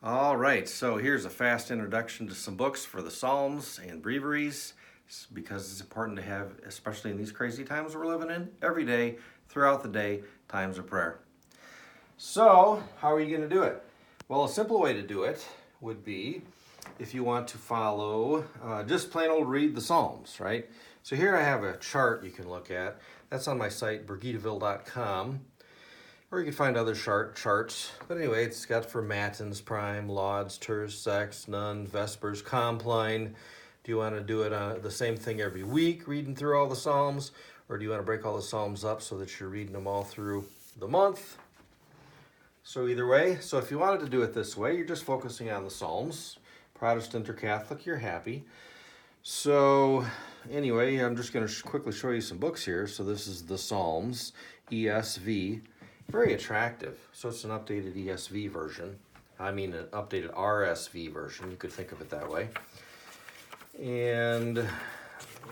All right, so here's a fast introduction to some books for the Psalms and breviaries because it's important to have, especially in these crazy times we're living in, every day, throughout the day, times of prayer. So, how are you going to do it? Well, a simple way to do it would be if you want to follow, just plain old read the Psalms, right? So here I have a chart you can look at. That's on my site, brigidaville.com. Or you can find other charts. But anyway, it's got for Matins, Prime, Lauds, Terce, Sex, None, Vespers, Compline. Do you want to do it the same thing every week, reading through all the Psalms? Or do you want to break all the Psalms up so that you're reading them all through the month? So either way, so if you wanted to do it this way, you're just focusing on the Psalms. Protestant or Catholic, you're happy. So anyway, I'm just going to quickly show you some books here. So this is the Psalms, ESV. Very attractive. So it's an updated ESV version. I mean an updated RSV version. You could think of it that way. And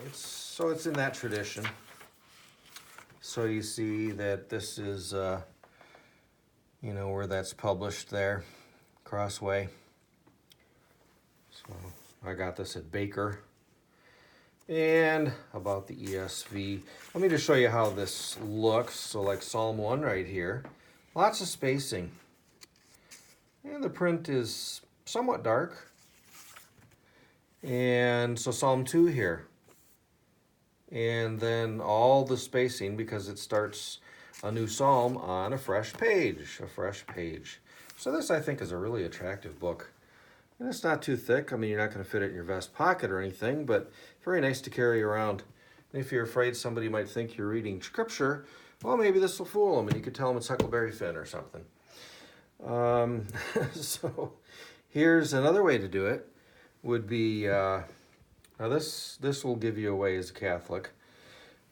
it's in that tradition. So you see that this is, where that's published there, Crossway. So I got this at Baker. And about the ESV, let me just show you how this looks. So like Psalm 1 right here, lots of spacing. And the print is somewhat dark. And so Psalm 2 here. And then all the spacing because it starts a new psalm on a fresh page. So this I think is a really attractive book. And it's not too thick. I mean, you're not going to fit it in your vest pocket or anything, but very nice to carry around. And if you're afraid somebody might think you're reading scripture, well, maybe this will fool them, and you could tell them it's Huckleberry Finn or something. So here's another way to do it. Would be, now this will give you away as a Catholic,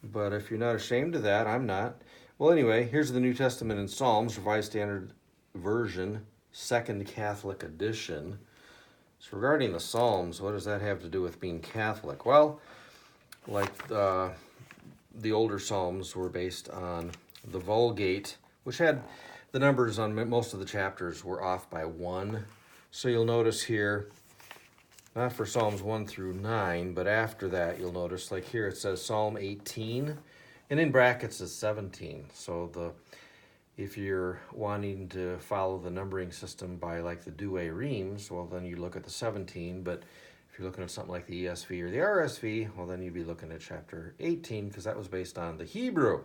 but if you're not ashamed of that, I'm not. Well, anyway, here's the New Testament in Psalms, Revised Standard Version, Second Catholic Edition. So regarding the Psalms, what does that have to do with being Catholic? Well, like the older Psalms were based on the Vulgate, which had the numbers on most of the chapters were off by 1. So you'll notice here, not for Psalms 1 through 9, but after that you'll notice, like here it says Psalm 18, and in brackets is 17. So if you're wanting to follow the numbering system by like the Douay Reims, well then you look at the 17, but if you're looking at something like the ESV or the RSV, well then you'd be looking at chapter 18 because that was based on the Hebrew.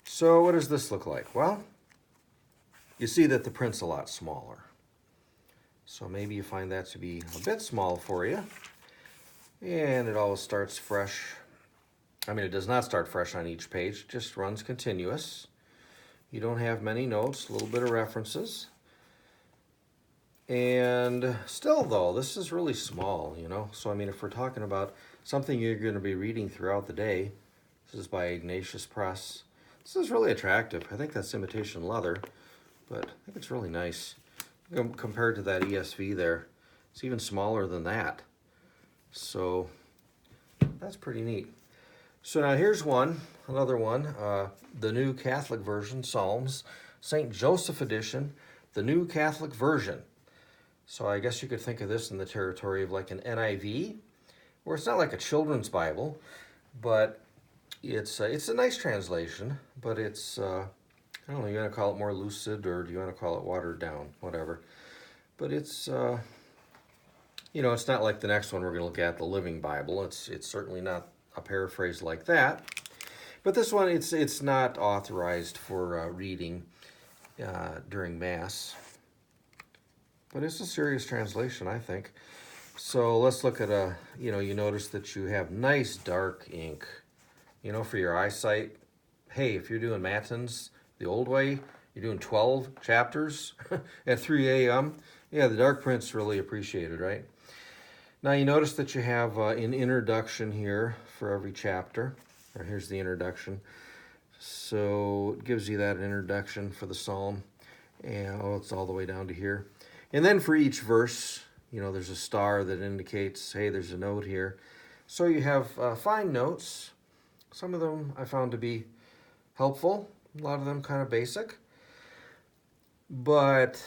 So what does this look like? Well, you see that the print's a lot smaller. So maybe you find that to be a bit small for you. And it always starts fresh. I mean, it does not start fresh on each page, it just runs continuous. You don't have many notes, a little bit of references. And still, though, this is really small, So, I mean, if we're talking about something you're going to be reading throughout the day, this is by Ignatius Press. This is really attractive. I think that's imitation leather, but I think it's really nice. Compared to that ESV there, it's even smaller than that. So, that's pretty neat. So now here's another one, the New Catholic Version, Psalms, St. Joseph Edition, the New Catholic Version. So I guess you could think of this in the territory of like an NIV, where it's not like a children's Bible, but it's a nice translation, but it's, I don't know, you want to call it more lucid, or do you want to call it watered down, whatever. But it's, it's not like the next one we're going to look at, the Living Bible. It's certainly not a paraphrase like that, but this one it's not authorized for reading during Mass, but it's a serious translation, I think. So let's look at you notice that you have nice dark ink, for your eyesight. Hey, if you're doing Matins the old way, you're doing 12 chapters at 3 a.m. Yeah, the dark print's really appreciated, right? Now you notice that you have an introduction here for every chapter. Here's the introduction. So it gives you that introduction for the psalm. And it's all the way down to here. And then for each verse, there's a star that indicates, hey, there's a note here. So you have fine notes. Some of them I found to be helpful. A lot of them kind of basic. But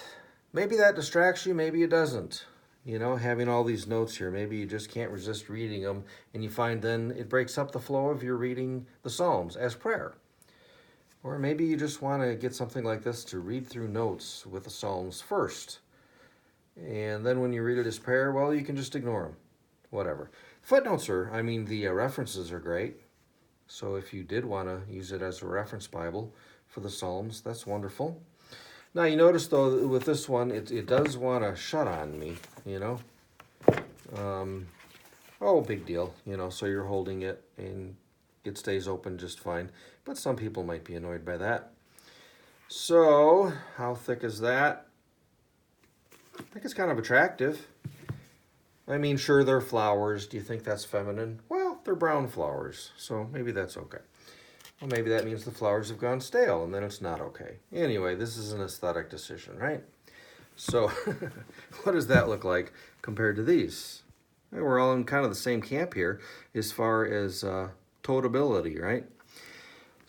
maybe that distracts you, maybe it doesn't. You know, having all these notes here, maybe you just can't resist reading them, and you find then it breaks up the flow of your reading the Psalms as prayer. Or maybe you just want to get something like this to read through notes with the Psalms first. And then when you read it as prayer, well, you can just ignore them. Whatever. Footnotes the references are great. So if you did want to use it as a reference Bible for the Psalms, that's wonderful. Now you notice though with this one, it does want to shut on me, you know. Oh, big deal, you know, so you're holding it and it stays open just fine. But some people might be annoyed by that. So, how thick is that? I think it's kind of attractive. I mean, sure, they're flowers. Do you think that's feminine? Well, they're brown flowers, so maybe that's okay. Well, maybe that means the flowers have gone stale, and then it's not okay. Anyway, this is an aesthetic decision, right? So, what does that look like compared to these? We're all in kind of the same camp here as far as totability, right?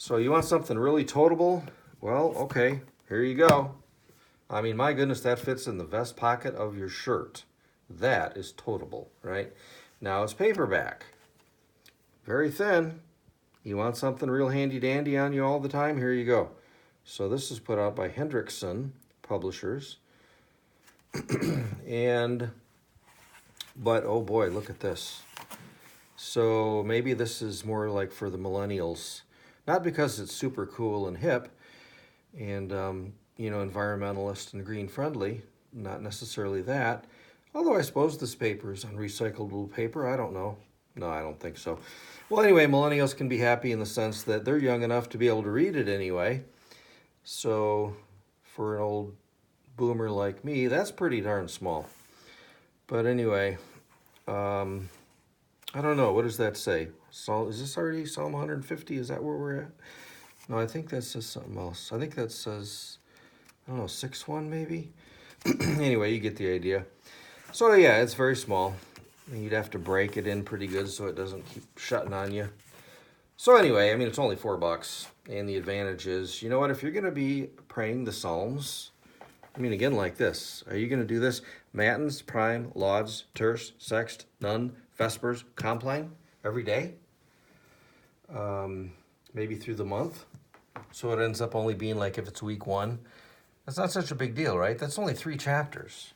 So you want something really totable? Well, okay, here you go. I mean, my goodness, that fits in the vest pocket of your shirt. That is totable, right? Now it's paperback. Very thin. You want something real handy-dandy on you all the time? Here you go. So this is put out by Hendrickson Publishers. But oh boy, look at this. So maybe this is more like for the millennials. Not because it's super cool and hip and, environmentalist and green friendly. Not necessarily that. Although I suppose this paper is on recyclable paper. I don't know. No, I don't think so. Well, anyway, millennials can be happy in the sense that they're young enough to be able to read it anyway. So for an old boomer like me, that's pretty darn small. But anyway, I don't know. What does that say? Is this already Psalm 150? Is that where we're at? No, I think that says something else. I think that says, I don't know, 6-1 maybe? Anyway, you get the idea. So yeah, it's very small. You'd have to break it in pretty good so it doesn't keep shutting on you. So anyway, I mean, it's only $4. And the advantage is, you know what, if you're going to be praying the Psalms, I mean, again, like this. Are you going to do this? Matins, prime, lauds, terce, sext, none, vespers, compline every day? Maybe through the month. So it ends up only being like if it's week 1. That's not such a big deal, right? That's only 3 chapters.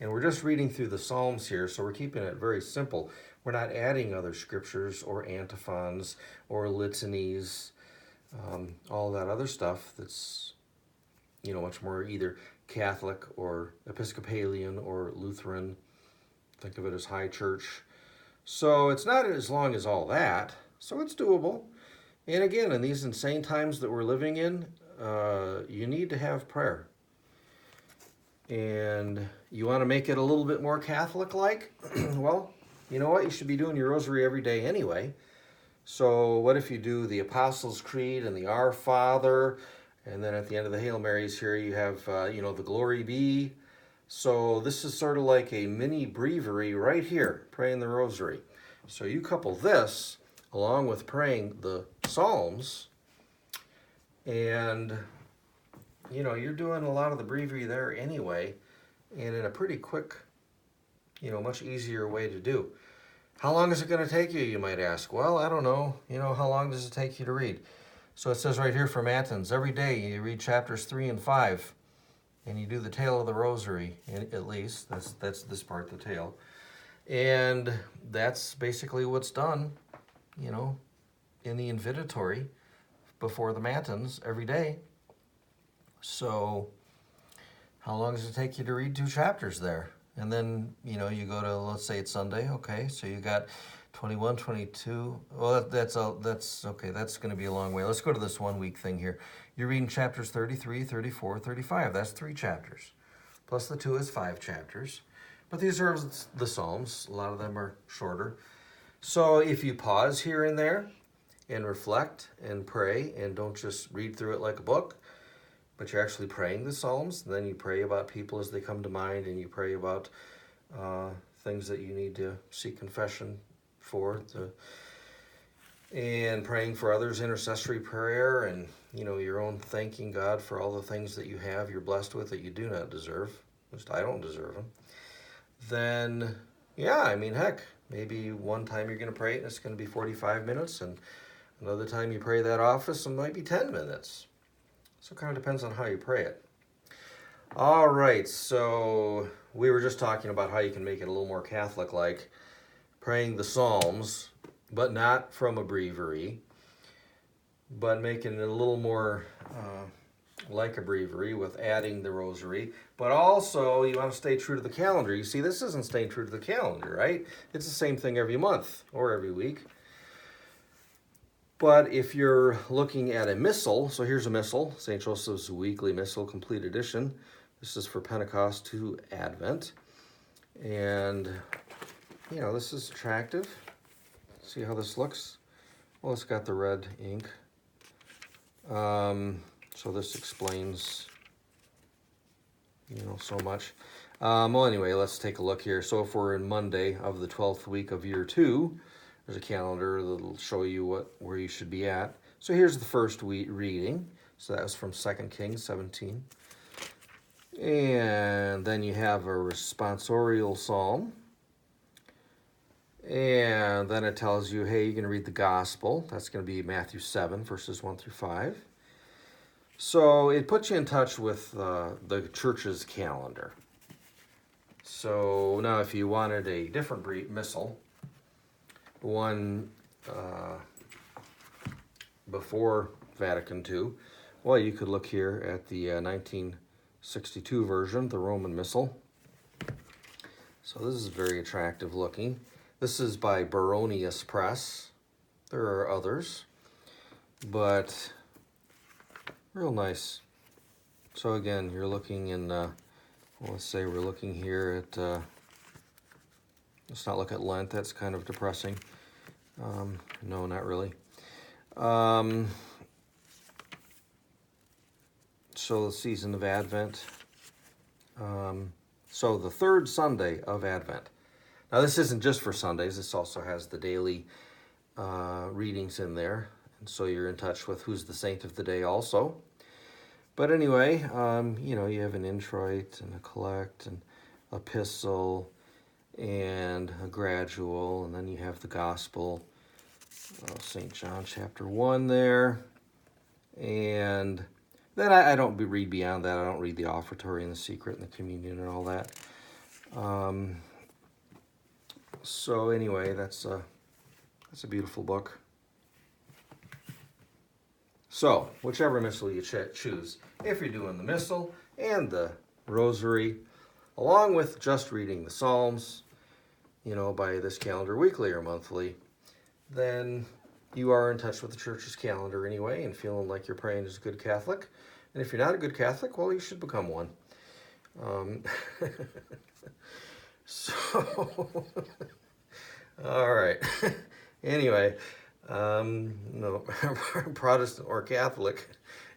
And we're just reading through the Psalms here, so we're keeping it very simple. We're not adding other scriptures or antiphons or litanies, all that other stuff that's, much more either Catholic or Episcopalian or Lutheran. Think of it as high church. So it's not as long as all that, so it's doable. And again, in these insane times that we're living in, you need to have prayer. And you want to make it a little bit more Catholic-like? Well, you know what? You should be doing your rosary every day anyway. So what if you do the Apostles' Creed and the Our Father, and then at the end of the Hail Marys here you have, the Glory Be. So this is sort of like a mini breviary right here, praying the rosary. So you couple this along with praying the Psalms, and you're doing a lot of the breviary there anyway, and in a pretty quick, much easier way to do. How long is it going to take you, you might ask? Well, I don't know. How long does it take you to read? So it says right here for Matins, every day you read chapters 3 and 5, and you do the tale of the rosary, at least. That's this part, the tale. And that's basically what's done, in the invitatory before the Matins every day. So how long does it take you to read 2 chapters there? And then, you go to, let's say it's Sunday. Okay, so you got 21, 22. Well, that's okay. That's going to be a long way. Let's go to this 1 week thing here. You're reading chapters 33, 34, 35. That's 3 chapters. Plus the 2 is 5 chapters. But these are the Psalms. A lot of them are shorter. So if you pause here and there and reflect and pray and don't just read through it like a book, but you're actually praying the Psalms, and then you pray about people as they come to mind, and you pray about things that you need to seek confession for, and praying for others, intercessory prayer, and your own thanking God for all the things that you have, you're blessed with, that you do not deserve. At least I don't deserve them. Then, yeah, I mean, heck, maybe one time you're going to pray it and it's going to be 45 minutes, and another time you pray that office, it might be 10 minutes. So it kind of depends on how you pray it. All right, so we were just talking about how you can make it a little more Catholic-like, praying the Psalms, but not from a breviary, but making it a little more like a breviary with adding the rosary. But also, you want to stay true to the calendar. You see, this isn't staying true to the calendar, right? It's the same thing every month or every week. But if you're looking at a missal, so here's a missal, St. Joseph's Weekly Missal, Complete Edition. This is for Pentecost to Advent. And, you know, this is attractive. See how this looks? Well, it's got the red ink. So this explains, you know, so much. Well, anyway, let's take a look here. So if we're in Monday of the 12th week of year 2, there's a calendar that'll show you where you should be at. So here's the first reading. So that was from 2 Kings 17. And then you have a responsorial psalm. And then it tells you, hey, you're going to read the gospel. That's going to be Matthew 7, verses 1 through 5. So it puts you in touch with the church's calendar. So now if you wanted a different missal, one before Vatican II, well, you could look here at the 1962 version, the Roman Missal. So this is very attractive looking. This is by Baronius Press. There are others, but real nice. So again, you're looking in, well, let's say we're looking here at, let's not look at Lent, that's kind of depressing. No, not really. So the season of Advent. So the third Sunday of Advent. Now this isn't just for Sundays, this also has the daily readings in there. And so you're in touch with who's the saint of the day also. But anyway, you know, you have an introit and a collect and epistle and a gradual, and then you have the gospel, St. John chapter 1 there. And then I don't read beyond that. I don't read the offertory and the secret and the communion and all that. So anyway, that's a beautiful book. So whichever missal you choose, if you're doing the missal and the rosary, along with just reading the Psalms, you know, by this calendar, weekly or monthly, then you are in touch with the church's calendar anyway and feeling like you're praying as a good Catholic. And if you're not a good Catholic, well, you should become one. So, all right. Anyway, no, Protestant or Catholic,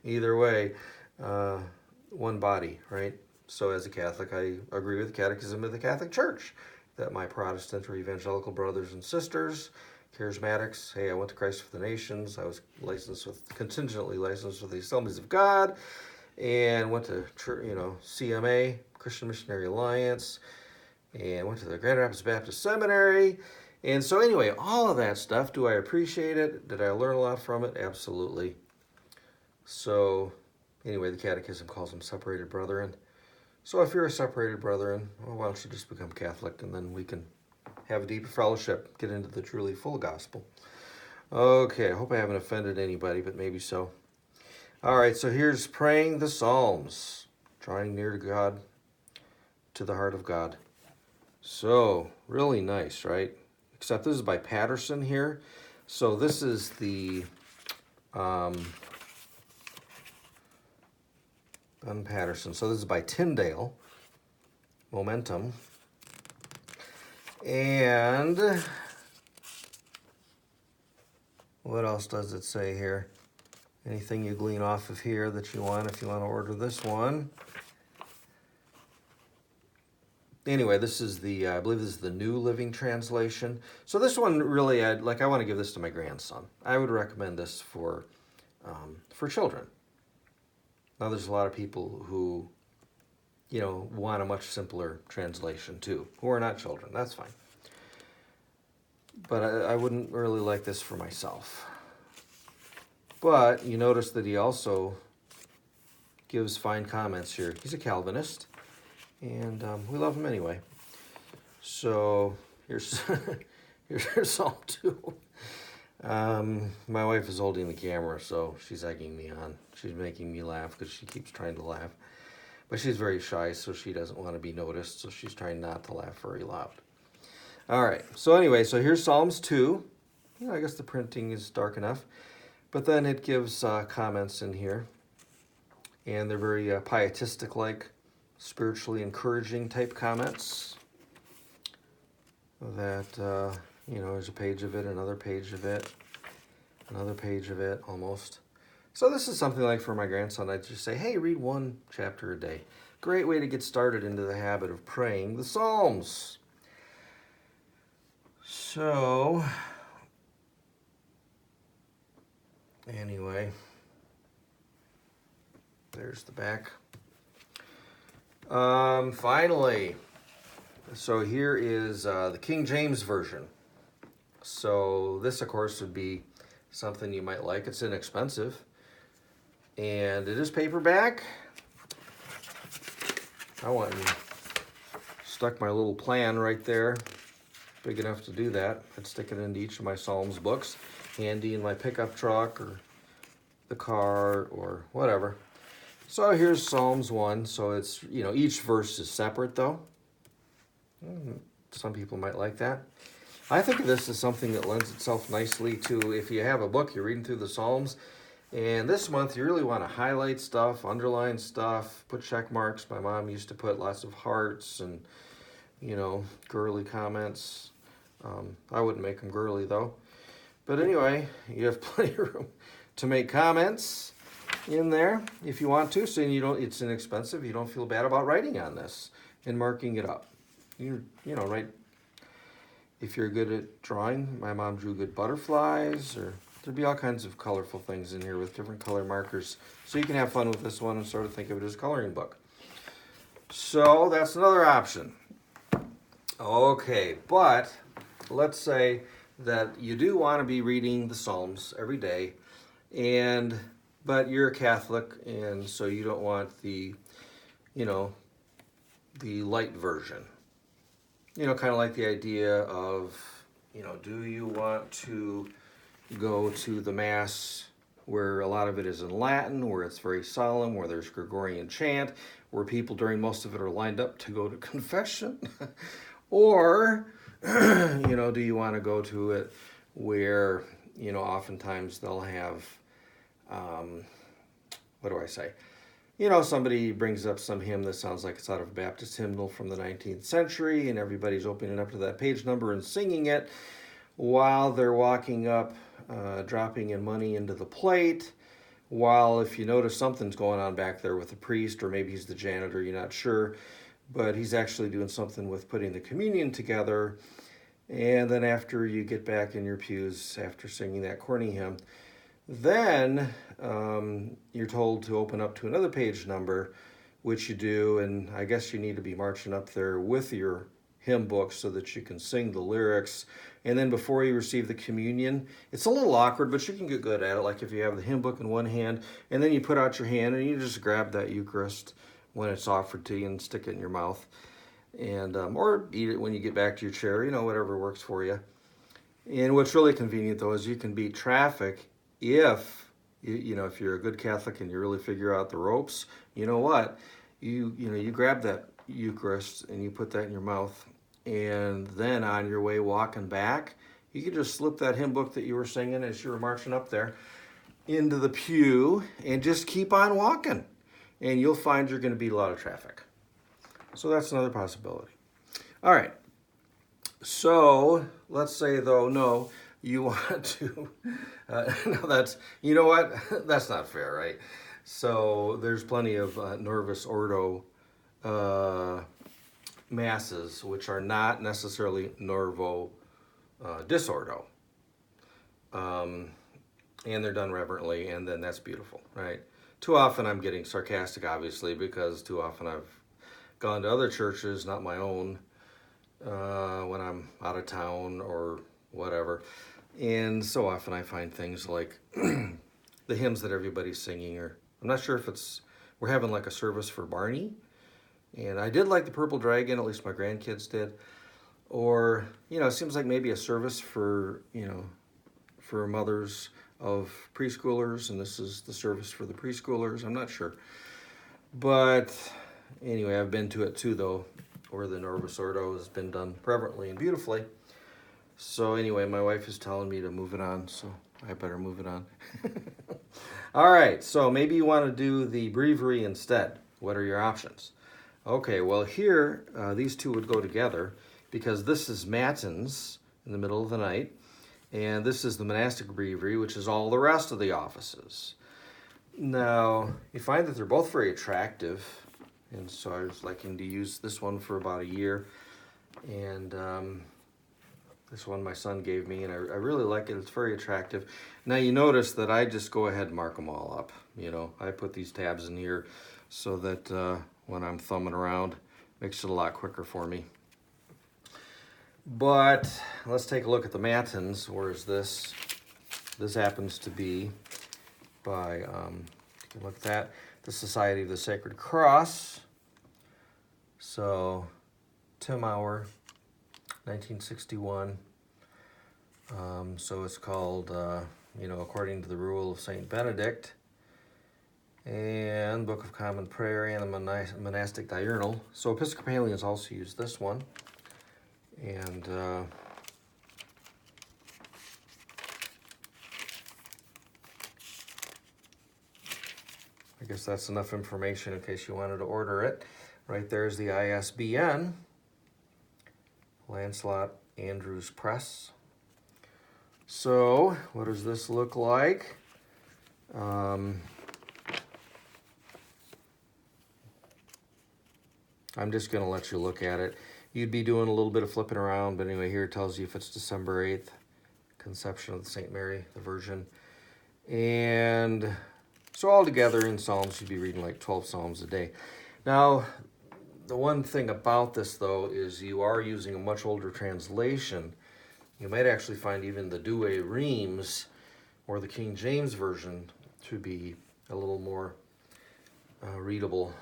either way, one body, right? So as a Catholic, I agree with the Catechism of the Catholic Church that my Protestant or evangelical brothers and sisters, charismatics, hey, I went to Christ for the Nations, I was contingently licensed with the Assemblies of God, and went to church, you know, CMA, Christian Missionary Alliance, and went to the Grand Rapids Baptist Seminary. And so anyway, all of that stuff, do I appreciate it? Did I learn a lot from it? Absolutely. So anyway, the Catechism calls them separated brethren. So if you're a separated brethren, well, why don't you just become Catholic, and then we can have a deeper fellowship, get into the truly full gospel. Okay, I hope I haven't offended anybody, but maybe so. All right, so here's praying the Psalms, drawing near to God, to the heart of God. So, really nice, right? Except this is by Patterson here. So this is the Patterson. So this is by Tyndale, Momentum. And what else does it say here? Anything you glean off of here that you want if you want to order this one. Anyway, this is the, I believe this is the New Living Translation. So this one really, I want to give this to my grandson. I would recommend this for children. Now there's a lot of people who want a much simpler translation too, who are not children. That's fine. But I wouldn't really like this for myself. But you notice that he also gives fine comments here. He's a Calvinist, and we love him anyway. So here's here's Psalm 2. My wife is holding the camera, so she's egging me on. She's making me laugh because she keeps trying to laugh. But she's very shy, so she doesn't want to be noticed, so she's trying not to laugh very loud. All right, so anyway, so here's Psalms 2. I guess the printing is dark enough. But then it gives comments in here. And they're very pietistic-like, spiritually encouraging type comments. That, there's a page of it, another page of it, another page of it, almost. So this is something like for my grandson, I'd just say, hey, read one chapter a day. Great way to get started into the habit of praying the Psalms. So, anyway, there's the back. Finally, so here is the King James Version. So this, of course, would be something you might like. It's inexpensive. And it is paperback. I went and stuck my little plan right there. Big enough to do that. I'd stick it into each of my Psalms books. Handy in my pickup truck or the car or whatever. So here's Psalms 1. So it's, each verse is separate though. Some people might like that. I think of this as something that lends itself nicely to if you have a book, you're reading through the Psalms, and this month you really want to highlight stuff, underline stuff, put check marks. My mom used to put lots of hearts and, girly comments. I wouldn't make them girly though. But anyway, you have plenty of room to make comments in there if you want to. So it's inexpensive. You don't feel bad about writing on this and marking it up. Write. If you're good at drawing, my mom drew good butterflies, or there'd be all kinds of colorful things in here with different color markers. So you can have fun with this one and sort of think of it as a coloring book. So that's another option. Okay, but let's say that you do want to be reading the Psalms every day, but you're a Catholic, and so you don't want the light version. Kind of like the idea of, do you want to go to the Mass where a lot of it is in Latin, where it's very solemn, where there's Gregorian chant, where people during most of it are lined up to go to confession? Or, do you want to go to it where, oftentimes they'll have, what do I say? Somebody brings up some hymn that sounds like it's out of a Baptist hymnal from the 19th century, and everybody's opening up to that page number and singing it while they're walking up, dropping in money into the plate, while if you notice something's going on back there with the priest, or maybe he's the janitor, you're not sure, but he's actually doing something with putting the communion together. And then after you get back in your pews, after singing that corny hymn, then you're told to open up to another page number, which you do, and I guess you need to be marching up there with your hymn book so that you can sing the lyrics. And then before you receive the communion, it's a little awkward, but you can get good at it. Like if you have the hymn book in one hand, and then you put out your hand and you just grab that Eucharist when it's offered to you and stick it in your mouth, and or eat it when you get back to your chair. Whatever works for you. And what's really convenient though is you can beat traffic if if you're a good Catholic and you really figure out the ropes. You grab that Eucharist and you put that in your mouth, and then on your way walking back, you can just slip that hymn book that you were singing as you were marching up there into the pew and just keep on walking, and you'll find you're going to beat a lot of traffic. So that's another possibility. All right. So let's say though, no, you want to, no, that's not fair, right? So there's plenty of Nervus Ordo masses, which are not necessarily Nervo Disordo. And they're done reverently, and then that's beautiful, right? Too often I'm getting sarcastic, obviously, because too often I've gone to other churches, not my own, when I'm out of town or whatever. And so often I find things like the hymns that everybody's singing, or I'm not sure if we're having like a service for Barney. And I did like the Purple Dragon, at least my grandkids did. Or, it seems like maybe a service for, for mothers of preschoolers, and this is the service for the preschoolers. I'm not sure. But anyway, I've been to it too, though, where the Novus Ordo has been done reverently and beautifully. So anyway, my wife is telling me to move it on, so I better move it on. All right, so maybe you want to do the breviary instead. What are your options? Okay, well here, these two would go together because this is Matins in the middle of the night, and this is the monastic breviary, which is all the rest of the offices. Now, you find that they're both very attractive, and so I was liking to use this one for about a year, and this one my son gave me, and I really like it. It's very attractive. Now you notice that I just go ahead and mark them all up. I put these tabs in here so that when I'm thumbing around, makes it a lot quicker for me. But let's take a look at the Matins. Where is this? This happens to be by, you can look at that, the Society of the Sacred Cross. So, Tim Hour, 1961. So it's called, according to the rule of Saint Benedict, and Book of Common Prayer, and the Monastic Diurnal. So Episcopalians also use this one. And I guess that's enough information in case you wanted to order it. Right there's the ISBN, Lancelot Andrews Press. So, what does this look like? I'm just going to let you look at it. You'd be doing a little bit of flipping around, but anyway, here it tells you if it's December 8th, Conception of St. Mary, the Virgin. And so all together in Psalms, you'd be reading like 12 Psalms a day. Now, the one thing about this, though, is you are using a much older translation. You might actually find even the Douay Rheims or the King James Version to be a little more readable.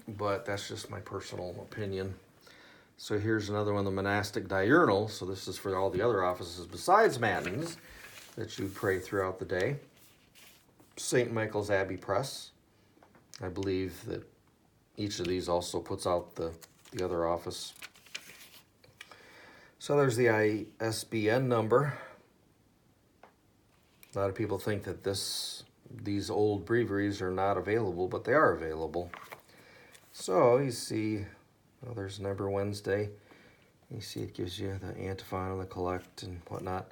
But that's just my personal opinion. So here's another one, the Monastic Diurnal. So this is for all the other offices besides Matins that you pray throughout the day. St. Michael's Abbey Press. I believe that each of these also puts out the other office. So there's the ISBN number. A lot of people think that these old breviaries are not available, but they are available. So you see, there's Number Wednesday. You see it gives you the antiphon and the collect and whatnot.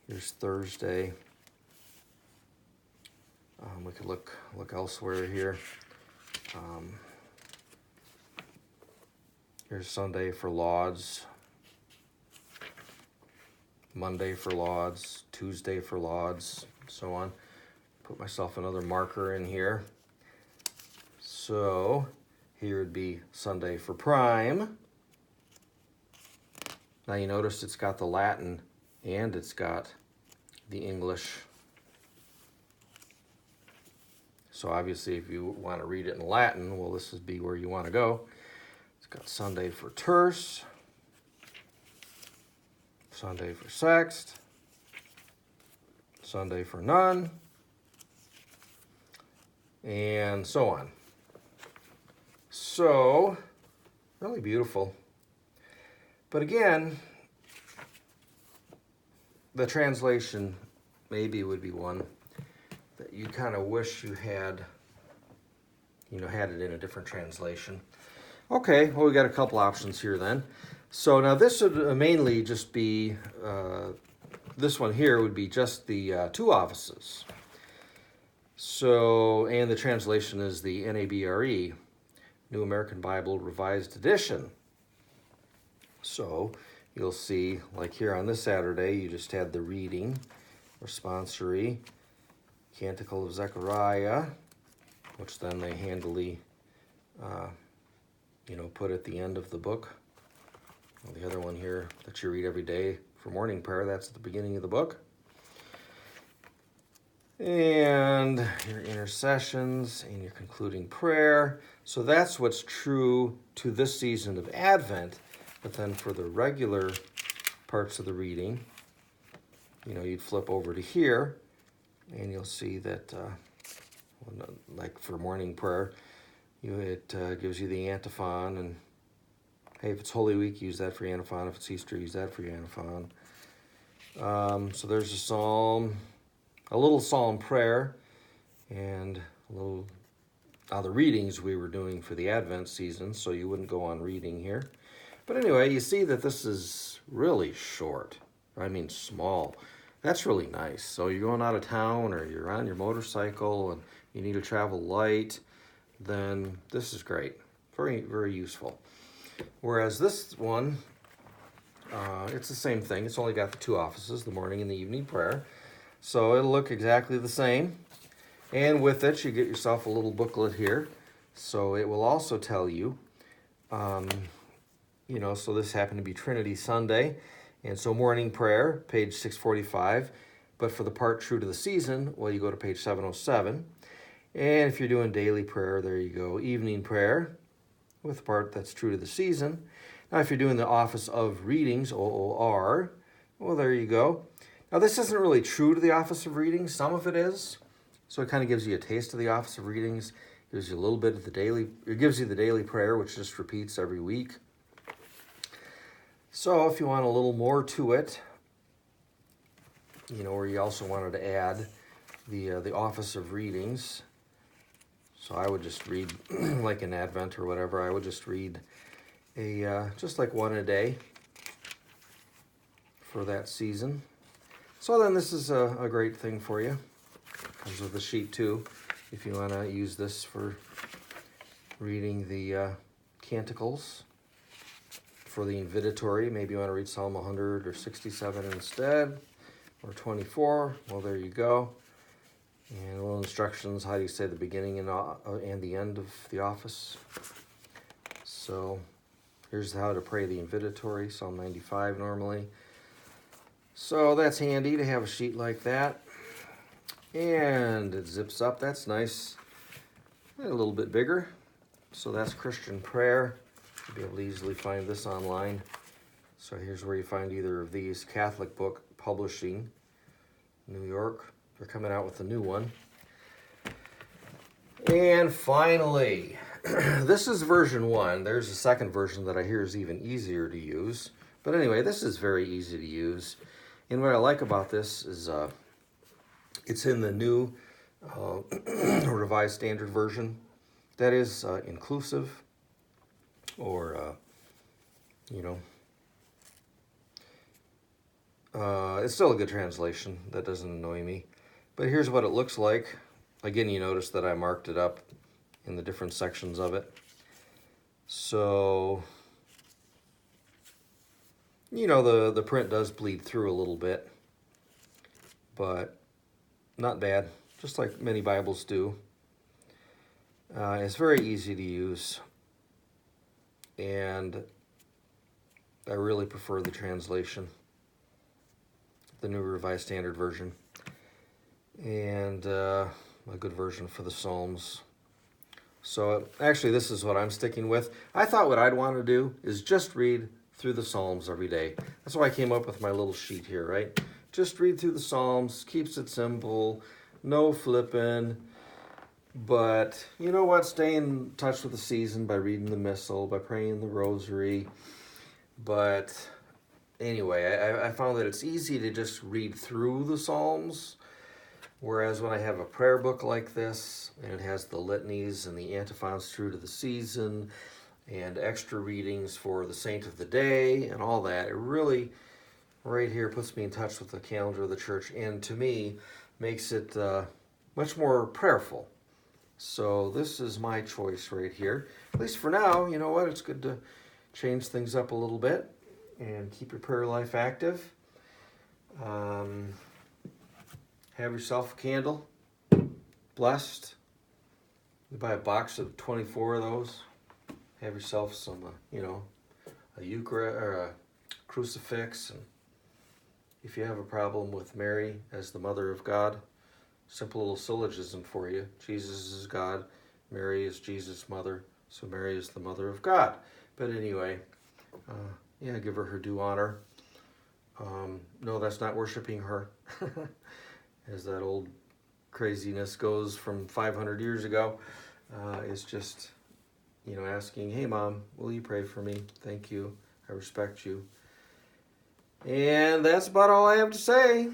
Here's Thursday. We could look elsewhere here. Here's Sunday for Lauds. Monday for Lauds. Tuesday for Lauds, so on. Put myself another marker in here. So here would be Sunday for Prime. Now you notice it's got the Latin and it's got the English. So obviously if you want to read it in Latin, well, this would be where you want to go. It's got Sunday for Terce, Sunday for Sext, Sunday for None, and so on. So, really beautiful. But again, the translation maybe would be one that you kind of wish you had, had it in a different translation. Okay, well, we got a couple options here then. So now this would mainly just be, this one here would be just the two offices. So, and the translation is the NABRE, New American Bible Revised Edition. So you'll see, like here on this Saturday, you just had the reading, responsory, Canticle of Zechariah, which then they handily put at the end of the book. Well, the other one here that you read every day for morning prayer, that's at the beginning of the book. And your intercessions and your concluding prayer. So that's what's true to this season of Advent. But then for the regular parts of the reading, you'd flip over to here and you'll see that, like for morning prayer, it gives you the antiphon. And hey, if it's Holy Week, use that for your antiphon. If it's Easter, use that for your antiphon. So there's a psalm, a little psalm prayer, and the readings we were doing for the Advent season, so you wouldn't go on reading here. But anyway, you see that this is really short. I mean small. That's really nice. So you're going out of town or you're on your motorcycle and you need to travel light, then this is great. Very, very useful. Whereas this one, it's the same thing. It's only got the two offices, the morning and the evening prayer. So it'll look exactly the same. And with it, you get yourself a little booklet here. So it will also tell you, so this happened to be Trinity Sunday. And so morning prayer, page 645. But for the part true to the season, well, you go to page 707. And if you're doing daily prayer, there you go. Evening prayer with the part that's true to the season. Now, if you're doing the Office of Readings, OOR, well, there you go. Now, this isn't really true to the Office of Readings. Some of it is. So it kind of gives you a taste of the Office of Readings. Gives you a little bit of it gives you the daily prayer, which just repeats every week. So if you want a little more to it, or you also wanted to add the Office of Readings. So I would just read, like in Advent or whatever, I would just read just like one a day for that season. So then this is a great thing for you. Comes with a sheet too, if you want to use this for reading the canticles. For the invitatory, maybe you want to read Psalm 100 or 67 instead, or 24. Well, there you go. And little instructions, how do you say the beginning and the end of the office. So here's how to pray the invitatory, Psalm 95 normally. So that's handy to have a sheet like that. And it zips up, that's nice. A little bit bigger. So that's Christian prayer. You'll be able to easily find this online. So here's where you find either of these. Catholic Book Publishing, New York. They're coming out with a new one. And finally, this is version 1. There's a second version that I hear is even easier to use. But anyway, this is very easy to use. And what I like about this is it's in the new Revised Standard Version. That is inclusive, or, it's still a good translation. That doesn't annoy me. But here's what it looks like. Again, you notice that I marked it up in the different sections of it. So, the print does bleed through a little bit, but not bad, just like many Bibles do. It's very easy to use, and I really prefer the translation, the New Revised Standard Version, and a good version for the Psalms. So actually, this is what I'm sticking with. I thought what I'd want to do is just read through the Psalms every day. That's why I came up with my little sheet here, right? Just read through the Psalms, keeps it simple, no flipping. But you know what? Stay in touch with the season by reading the Missal, by praying the Rosary. But anyway, I found that it's easy to just read through the Psalms. Whereas when I have a prayer book like this, and it has the litanies and the antiphons true to the season, and extra readings for the saint of the day, and all that, it really, right here, puts me in touch with the calendar of the church, and to me, makes it much more prayerful. So this is my choice right here. At least for now, you know what? It's good to change things up a little bit and keep your prayer life active. Have yourself a candle. Blessed. You buy a box of 24 of those. have yourself some, a Eucharist or a crucifix. And if you have a problem with Mary as the Mother of God, simple little syllogism for you. Jesus is God, Mary is Jesus' mother, so Mary is the Mother of God. But anyway, give her due honor. No, that's not worshiping her, as that old craziness goes from 500 years ago. It's just, asking, hey, Mom, will you pray for me? Thank you. I respect you. And that's about all I have to say.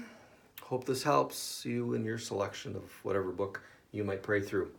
Hope this helps you in your selection of whatever book you might pray through.